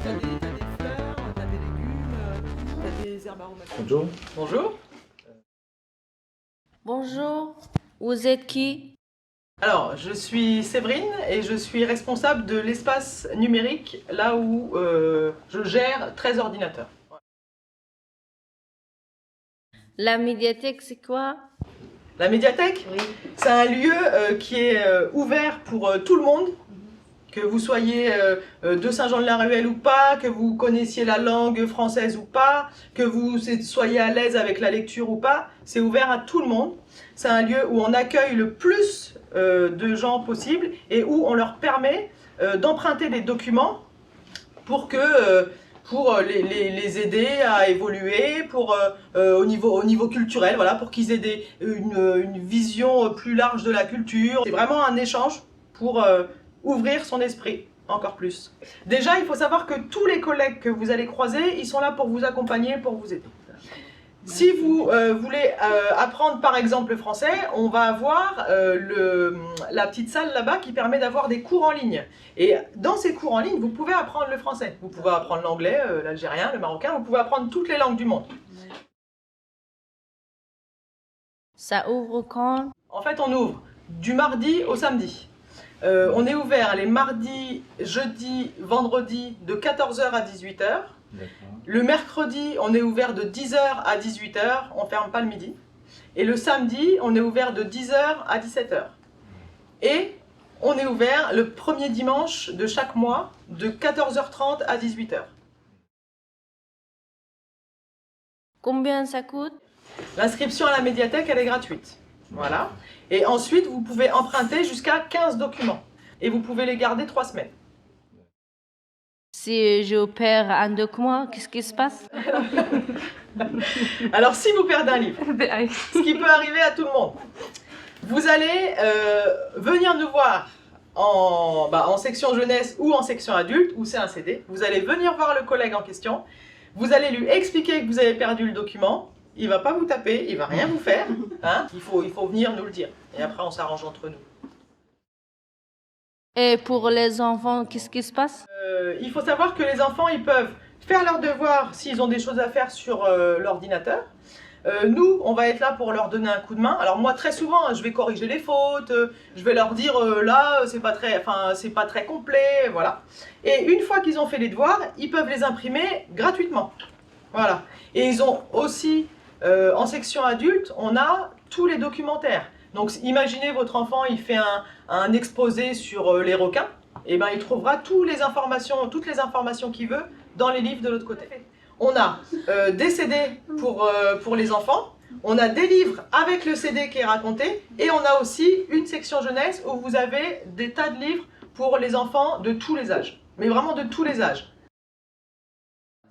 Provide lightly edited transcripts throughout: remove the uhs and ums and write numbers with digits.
T'as des fleurs, t'as des légumes, t'as des herbes aromatiques. Bonjour. Bonjour. Bonjour, vous êtes qui? Alors, je suis Séverine et je suis responsable de l'espace numérique, là où je gère 13 ordinateurs. La médiathèque, c'est quoi? La médiathèque, Oui. c'est un lieu qui est ouvert pour tout le monde, que vous soyez de Saint-Jean-de-la-Ruelle ou pas, que vous connaissiez la langue française ou pas, que vous soyez à l'aise avec la lecture ou pas, c'est ouvert à tout le monde. C'est un lieu où on accueille le plus de gens possible et où on leur permet d'emprunter des documents pour les aider à évoluer, au niveau culturel, voilà, pour qu'ils aient une vision plus large de la culture. C'est vraiment un échange pour ouvrir son esprit encore plus. Déjà, il faut savoir que tous les collègues que vous allez croiser, ils sont là pour vous accompagner, pour vous aider. Si vous voulez apprendre par exemple le français, on va avoir la petite salle là-bas qui permet d'avoir des cours en ligne. Et dans ces cours en ligne, vous pouvez apprendre le français. Vous pouvez apprendre l'anglais, l'algérien, le marocain, vous pouvez apprendre toutes les langues du monde. Ça ouvre quand? En fait, on ouvre du mardi au samedi. On est ouvert les mardis, jeudis, vendredis de 14h à 18h. Le mercredi, on est ouvert de 10h à 18h, on ne ferme pas le midi. Et le samedi, on est ouvert de 10h à 17h. Et on est ouvert le premier dimanche de chaque mois de 14h30 à 18h. Combien ça coûte? L'inscription à la médiathèque, elle est gratuite. Voilà. Et ensuite, vous pouvez emprunter jusqu'à 15 documents. Et vous pouvez les garder 3 semaines. Si je perds un document, qu'est-ce qui se passe? Alors, si vous perdez un livre, ce qui peut arriver à tout le monde, vous allez venir nous voir en section jeunesse ou en section adulte, où c'est un CD. Vous allez venir voir le collègue en question. Vous allez lui expliquer que vous avez perdu le document. Il ne va pas vous taper, il ne va rien vous faire. Hein, il faut venir nous le dire. Et après, on s'arrange entre nous. Et pour les enfants, qu'est-ce qui se passe? Il faut savoir que les enfants, ils peuvent faire leurs devoirs s'ils ont des choses à faire sur l'ordinateur. Nous, on va être là pour leur donner un coup de main. Alors moi, très souvent, je vais corriger les fautes, je vais leur dire là, c'est pas très complet, voilà. Et une fois qu'ils ont fait les devoirs, ils peuvent les imprimer gratuitement. Voilà. Et ils ont aussi, en section adulte, on a tous les documentaires. Donc imaginez votre enfant, il fait un exposé sur les requins, et ben il trouvera toutes les informations qu'il veut dans les livres de l'autre côté. On a des CD pour les enfants, on a des livres avec le CD qui est raconté, et on a aussi une section jeunesse où vous avez des tas de livres pour les enfants de tous les âges, mais vraiment de tous les âges.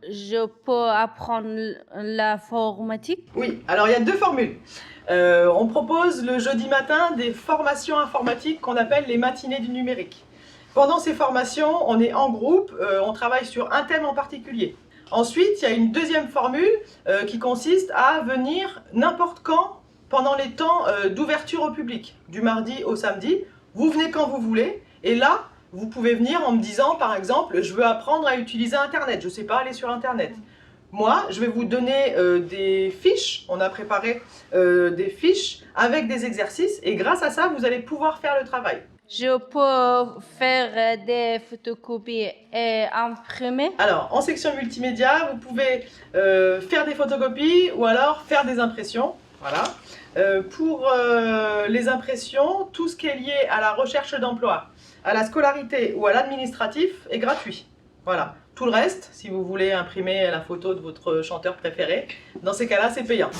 Je peux apprendre l'informatique? Oui, alors il y a 2 formules. On propose le jeudi matin des formations informatiques qu'on appelle les matinées du numérique. Pendant ces formations, on est en groupe, on travaille sur un thème en particulier. Ensuite, il y a une deuxième formule qui consiste à venir n'importe quand pendant les temps d'ouverture au public, du mardi au samedi. Vous venez quand vous voulez, et là, vous pouvez venir en me disant, par exemple, je veux apprendre à utiliser Internet, je ne sais pas aller sur Internet. Moi, je vais vous donner des fiches, on a préparé des fiches avec des exercices, et grâce à ça, vous allez pouvoir faire le travail. Je peux faire des photocopies et imprimer? Alors, en section multimédia, vous pouvez faire des photocopies ou alors faire des impressions. Voilà. Pour les impressions, tout ce qui est lié à la recherche d'emploi, à la scolarité ou à l'administratif est gratuit. Voilà. Tout le reste, si vous voulez imprimer la photo de votre chanteur préféré, dans ces cas-là, c'est payant.